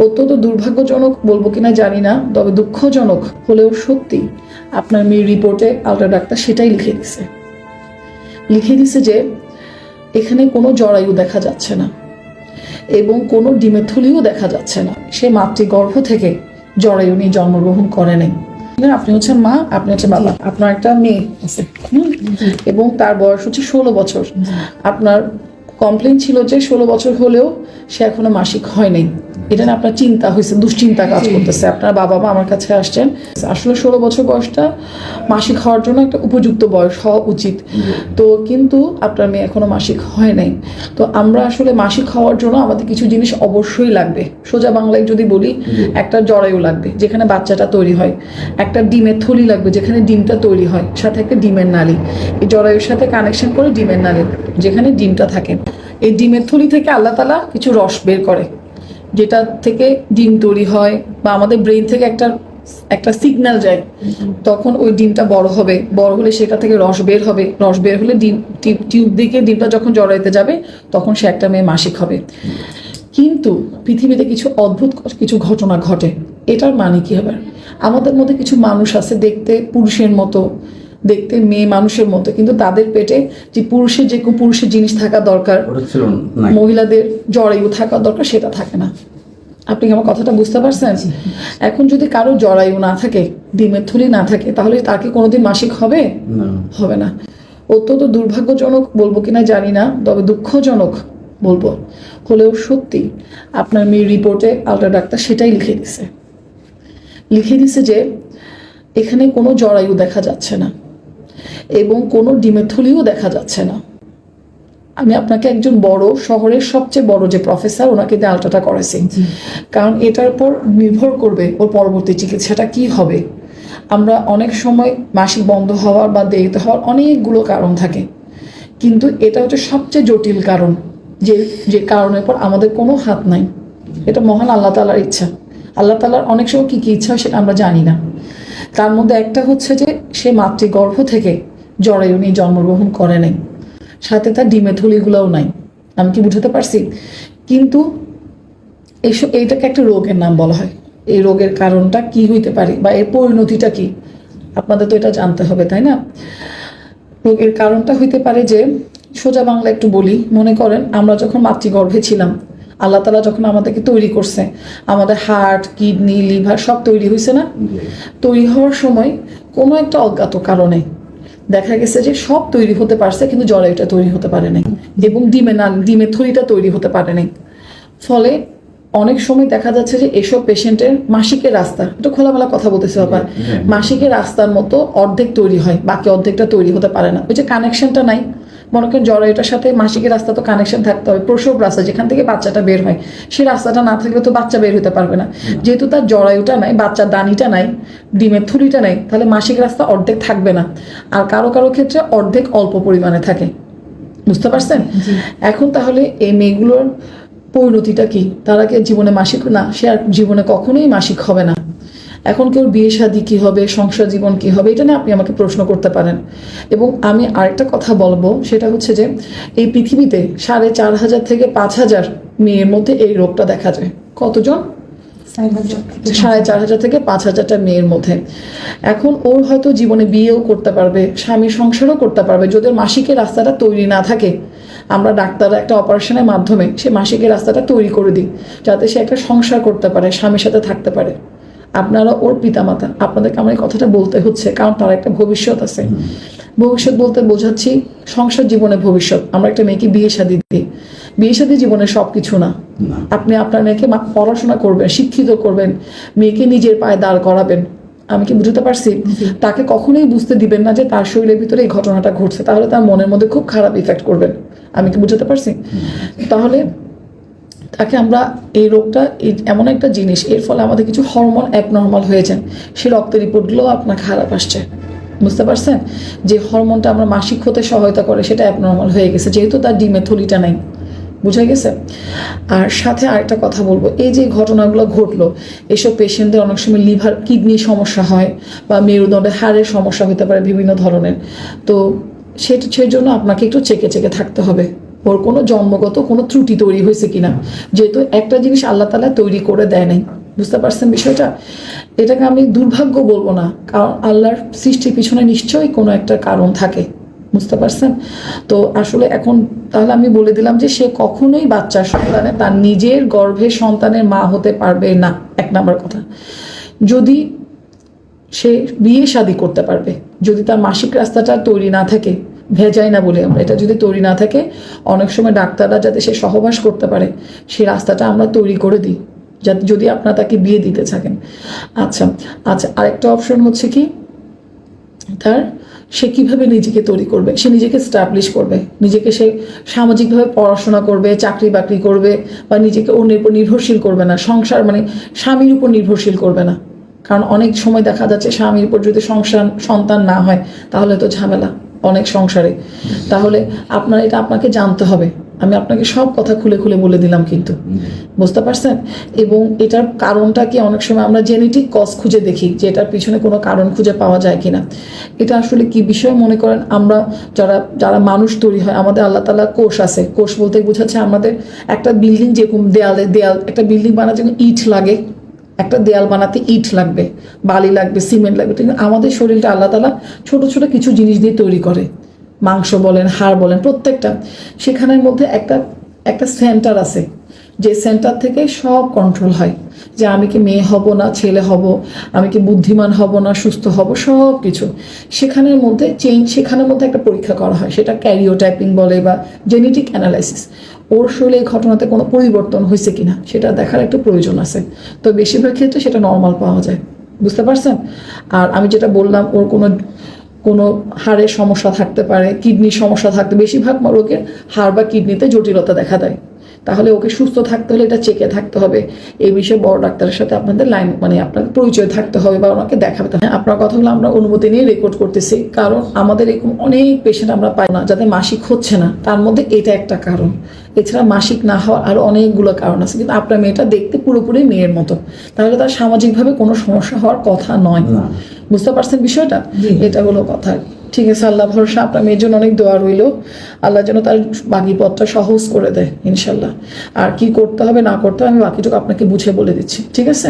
অত্যন্ত দুর্ভাগ্যজনক বলবো কিনা জানি না, তবে দুঃখজনক হলেও সত্যি আপনার মেয়ের রিপোর্টে আলট্রা ডাক্তার সেটাই লিখে দিছে যে এখানে কোনো জরায়ু দেখা যাচ্ছে না এবং কোনো ডিমের থলিও দেখা যাচ্ছে না। সে মাতৃগর্ভ থেকে জরায়ু নিয়ে জন্মগ্রহণ করে নাই। আপনি হচ্ছেন মা, আপনি হচ্ছেন বাবা, আপনার একটা মেয়ে আছে এবং তার বয়স হচ্ছে 16 বছর। আপনার কমপ্লেন ছিল যে 16 বছর হলেও সে এখনো মাসিক হয়নি। এটা না আপনার চিন্তা হয়েছে, দুশ্চিন্তা কাজ করতেছে। আপনার বাবা মা আমার কাছে আসছেন, আসলে 16 বছর বয়সটা মাসিক হওয়ার জন্য একটা উপযুক্ত বয়স হওয়া উচিত। তো কিন্তু আপনার মেয়ে এখনো মাসিক হয় নাই। তো আমরা আসলে মাসিক হওয়ার জন্য আমাদের কিছু জিনিস অবশ্যই লাগবে। সোজা বাংলায় যদি বলি, একটা জরায়ু লাগবে যেখানে বাচ্চাটা তৈরি হয়, একটা ডিমের থলি লাগবে যেখানে ডিমটা তৈরি হয়, সাথে একটা ডিমের নালী, এই জরায়ুর সাথে কানেকশন করে ডিমের নালী যেখানে ডিমটা থাকে। এই ডিমের থলি থেকে আল্লাহ তাআলা কিছু রস বের করে, যেটা থেকে ডিম তৈরি হয়, বা আমাদের ব্রেন থেকে একটা সিগন্যাল যায়। তখন ওই ডিমটা বড় হবে, বড় হলে সেটা থেকে রস বের হবে, রস বের হলে টিউব দিকে ডিমটা যখন জরাইতে যাবে তখন সে একটা মেয়ে মাসিক হবে। কিন্তু পৃথিবীতে কিছু অদ্ভুত কিছু ঘটনা ঘটে। এটার মানে কি হবে, আমাদের মধ্যে কিছু মানুষ আছে দেখতে পুরুষের মতো, দেখতে মেয়ে মানুষের মতো, কিন্তু তাদের পেটে যে পুরুষের জিনিস থাকা দরকার, মহিলাদের জরায়ু থাকা দরকার, সেটা থাকে না। আপনি কি আমার কথাটা বুঝতে পারছেন? এখন যদি কারো জরায়ু না থাকে, ডিমের থলি না থাকে, তাহলে তার কি কোনোদিন মাসিক হবে? হবে না। অত্যন্ত দুর্ভাগ্যজনক বলবো কিনা জানি না, তবে দুঃখজনক বলবো হলেও সত্যি আপনার মেয়ের রিপোর্টে আলট্রা ডাক্তার সেটাই লিখে দিছে যে এখানে কোনো জরায়ু দেখা যাচ্ছে না এবং কোনো ডিমের থলিও দেখা যাচ্ছে না। আমি আপনাকে একজন বড় শহরের সবচেয়ে বড় যে প্রফেসর, ওনাকে দিয়ে আলট্রাটা করেছি, কারণ এটার উপর নির্ভর করবে ওর পরবর্তী চিকিৎসাটা কি হবে। আমরা অনেক সময় মাসিক বন্ধ হওয়ার বা দেরিতে হওয়ার অনেকগুলো কারণ থাকে, কিন্তু এটা হচ্ছে সবচেয়ে জটিল কারণ, যে কারণের পর আমাদের কোনো হাত নাই। এটা মহান আল্লাহ তাআলার ইচ্ছা। আল্লাহ তাআলার অনেক সময় কী ইচ্ছা হয় সেটা আমরা জানি না। তার মধ্যে একটা হচ্ছে যে সে মাতৃগর্ভ থেকে জরায়ু নিয়ে জন্মগ্রহণ করে নাই, সাথে তার ডিমের থলিগুলোও নাই। আমি কি বুঝাতে পারছি? কিন্তু এইটাকে একটা রোগের নাম বলা হয়। এই রোগের কারণটা কি হইতে পারে বা এর পরিণতিটা কি, আপনাদের তো এটা জানতে হবে, তাই না? রোগের কারণটা হইতে পারে যে, সোজা বাংলা একটু বলি, মনে করেন আমরা যখন মাতৃগর্ভে ছিলাম, আল্লাহ তাআলা যখন আমাদেরকে তৈরি করছে, আমাদের হার্ট, কিডনি, লিভার সব তৈরি হয়েছে না? তৈরি হওয়ার সময় কোনো একটা অজ্ঞাত কারণে দেখা গেছে যে সব তৈরি হতে পারছে, কিন্তু জরায়ুটা তৈরি হতে পারে নাই এবং ডিমের থলিটা তৈরি হতে পারে নাই। ফলে অনেক সময় দেখা যাচ্ছে যে এসব পেশেন্টের মাসিকের রাস্তা, একটু খোলামেলা কথা বলতেছে বাবা, মাসিকের রাস্তার মতো অর্ধেক তৈরি হয়, বাকি অর্ধেকটা তৈরি হতে পারে না। ওই যে কানেকশনটা নাই, মনে করেন জরায়ুটার সাথে মাসিকের রাস্তা তো কানেকশন থাকতে হবে, প্রসব রাস্তা যেখান থেকে বাচ্চাটা বের হয়, সেই রাস্তাটা না থাকলে তো বাচ্চা বের হতে পারবে না। যেহেতু তার জরায়ুটা নাই, বাচ্চার দানিটা নাই, ডিমের থলিটা নাই, তাহলে মাসিক রাস্তা অর্ধেক থাকবে না। আর কারো কারো ক্ষেত্রে অর্ধেক অল্প পরিমাণে থাকে। বুঝতে পারছেন? এখন তাহলে এই মেয়েগুলোর পরিণতিটা কি? তারা কি জীবনে মাসিক না? সে আর জীবনে কখনোই মাসিক হবে না। এখন কেউ বিয়ে শাদী কী হবে, সংসার জীবন কী হবে, এটা নিয়ে আপনি আমাকে প্রশ্ন করতে পারেন। এবং আমি আরেকটা কথা বলবো, সেটা হচ্ছে যে এই পৃথিবীতে 4,500 থেকে 5,000 মেয়ের মধ্যে এই রোগটা দেখা যায়। কতজন? 4,500 থেকে 5,000টা মেয়ের মধ্যে। এখন ওর হয়তো জীবনে বিয়েও করতে পারবে, স্বামীর সংসারও করতে পারবে, যদি ওর মাসিকের রাস্তাটা তৈরি না থাকে। আমরা ডাক্তাররা একটা অপারেশনের মাধ্যমে সে মাসিকের রাস্তাটা তৈরি করে দিই, যাতে সে একটা সংসার করতে পারে, স্বামীর সাথে থাকতে পারে। আপনারা ওর পিতামাতা, আপনাদেরকে আমার এই কথাটা বলতে হচ্ছে, কারণ তার একটা ভবিষ্যৎ আছে। ভবিষ্যৎ বলতে বোঝাচ্ছি সংসার জীবনের ভবিষ্যৎ। আমরা একটা মেয়েকে বিয়ে শাদী দিই, বিয়ে শাদী জীবনের সব কিছু না। আপনি আপনার মেয়েকে পড়াশোনা করবেন, শিক্ষিত করবেন, মেয়েকে নিজের পায়ে দাঁড় করাবেন। আমি কি বুঝতে পারছি? তাকে কখনোই বুঝতে দিবেন না যে তার শরীরের ভিতরে এই ঘটনাটা ঘটছে, তাহলে তার মনের মধ্যে খুব খারাপ ইফেক্ট করবেন। আমি কি বুঝতে পারছি? তাহলে তাকে আমরা, এই রোগটা এমন একটা জিনিস, এর ফলে আমাদের কিছু হরমোন অ্যাবনর্মাল হয়ে যায়, সে রক্তের রিপোর্টগুলোও আপনার খারাপ আসছে। বুঝতে পারছেন? যে হরমোনটা আমরা মাসিক হতে সহায়তা করে সেটা অ্যাবনর্মাল হয়ে গেছে, যেহেতু তার ডিমের থলিটা নাই। বুঝা গেছে? আর সাথে আরেকটা কথা বলবো, এই যে ঘটনাগুলো ঘটলো, এসব পেশেন্টদের অনেক সময় লিভার, কিডনির সমস্যা হয়, বা মেরুদণ্ডের হাড়ের সমস্যা হতে পারে বিভিন্ন ধরনের। তো সেই জন্য আপনাকে একটু চেকে থাকতে হবে। ওর কোনো জন্মগত কোনো ত্রুটি তৈরি হয়েছে কিনা, যেহেতু একটা জিনিস আল্লাহ তাআলা তৈরি করে দেয় নাই। বুঝতে পারছেন বিষয়টা? এটাকে আমি দুর্ভাগ্য বলবো না, কারণ আল্লাহর সৃষ্টির পিছনে নিশ্চয়ই কোনো একটা কারণ থাকে। বুঝতে পারছেন? তো আসলে এখন তাহলে আমি বলে দিলাম যে সে কখনোই বাচ্চার সন্তানে তার নিজের গর্ভের সন্তানের মা হতে পারবে না, 1 নাম্বার কথা। যদি সে বিয়ে শাদী করতে পারবে, যদি তার মাসিক রাস্তাটা তৈরি না থাকে, ভেজাই না বলে আমরা, এটা যদি তৈরি না থাকে, অনেক সময় ডাক্তাররা যাতে সে সহবাস করতে পারে সেই রাস্তাটা আমরা তৈরি করে দিই, যাতে যদি আপনারা তাকে বিয়ে দিতে থাকেন। আচ্ছা আচ্ছা, আরেকটা অপশন হচ্ছে কি, তার সে কিভাবে নিজেকে তৈরি করবে, সে নিজেকে স্টাবলিশ করবে, নিজেকে সে সামাজিকভাবে পড়াশোনা করবে, চাকরি বাকরি করবে, বা নিজেকে অন্যের উপর নির্ভরশীল করবে না, সংসার মানে স্বামীর উপর নির্ভরশীল করবে না। কারণ অনেক সময় দেখা যাচ্ছে স্বামীর উপর যদি সন্তান না হয় তাহলে তো ঝামেলা অনেক সংসারে। তাহলে এটা আপনাকে জানতে হবে। আমি আপনাকে সব কথা খুলে খুলে বলে দিলাম, কিন্তু বুঝতে পারছেন? এবং এটার কারণটা কি, অনেক সময় আমরা জেনেটিক কজ খুঁজে দেখি যে এটার পিছনে কোনো কারণ খুঁজে পাওয়া যায় কিনা। এটা আসলে কি বিষয় মনে করেন, আমরা যারা মানুষ তৈরি হয়, আমাদের আল্লাহ তাআলা কোষ আছে। কোষ বলতে বোঝাচ্ছে আমাদের একটা বিল্ডিং, যেরকম দেয়াল একটা বিল্ডিং বানাতে যেমন ইট লাগে, একটা দেয়াল বানাতে ইট লাগবে, বালি লাগবে, সিমেন্ট লাগবে। কিন্তু আমাদের শরীরটা আল্লাহ তাআলা ছোট ছোট কিছু জিনিস দিয়ে তৈরি করে, মাংস বলেন, হাড় বলেন, প্রত্যেকটা। সেখানের মধ্যে একটা সেন্টার আছে, যে সেন্টার থেকে সব কন্ট্রোল হয়, যে আমি কি মেয়ে হব না ছেলে হব, আমি কি বুদ্ধিমান হব না সুস্থ হব, সব কিছু সেখানের মধ্যে সেখানের মধ্যে একটা পরীক্ষা করা হয়, সেটা ক্যারিওটাইপিং বলে বা জেনেটিক অ্যানালাইসিস। ওর শরীরে এই ঘটনাতে কোনো পরিবর্তন হয়েছে কিনা সেটা দেখার একটু প্রয়োজন আছে। তো বেশিরভাগ ক্ষেত্রে সেটা নর্মাল পাওয়া যায়। বুঝতে পারছেন? আর আমি যেটা বললাম, ওর কোনো হাড়ের সমস্যা থাকতে পারে, কিডনির সমস্যা থাকতে, বেশিরভাগ রোগের হাড় বা কিডনিতে জটিলতা দেখা দেয়। তাহলে ওকে সুস্থ থাকতে হলে এটা চেকে থাকতে হবে। এই বিষয়ে বড় ডাক্তারের সাথে আপনাদের আপনাদের পরিচয় থাকতে হবে বা ওনাকে দেখাতে হবে। আপনার কথাগুলো আমরা অনুমতি নিয়ে রেকর্ড করতেছি, কারণ আমাদের এরকম অনেক পেশেন্ট আমরা পাই না যাদের মাসিক হচ্ছে না, তার মধ্যে এটা একটা কারণ। এছাড়া মাসিক না হওয়ার আরো অনেকগুলো কারণ আছে, কিন্তু আপনার মেয়েটা দেখতে পুরোপুরি মেয়ের মতো, তাহলে তার সামাজিকভাবে কোনো সমস্যা হওয়ার কথা নয়। বুঝতে পারছেন বিষয়টা? এটা হলো কথা। ঠিক আছে, আল্লাহ ভরসা। আপনার মেয়ের জন্য অনেক দোয়া রইল, আল্লাহ যেন তার বাকি পথটা সহজ করে দেয় ইনশাল্লাহ। আর কি করতে হবে না করতে হবে আমি বাকিটুকু আপনাকে বুঝে বলে দিচ্ছি, ঠিক আছে?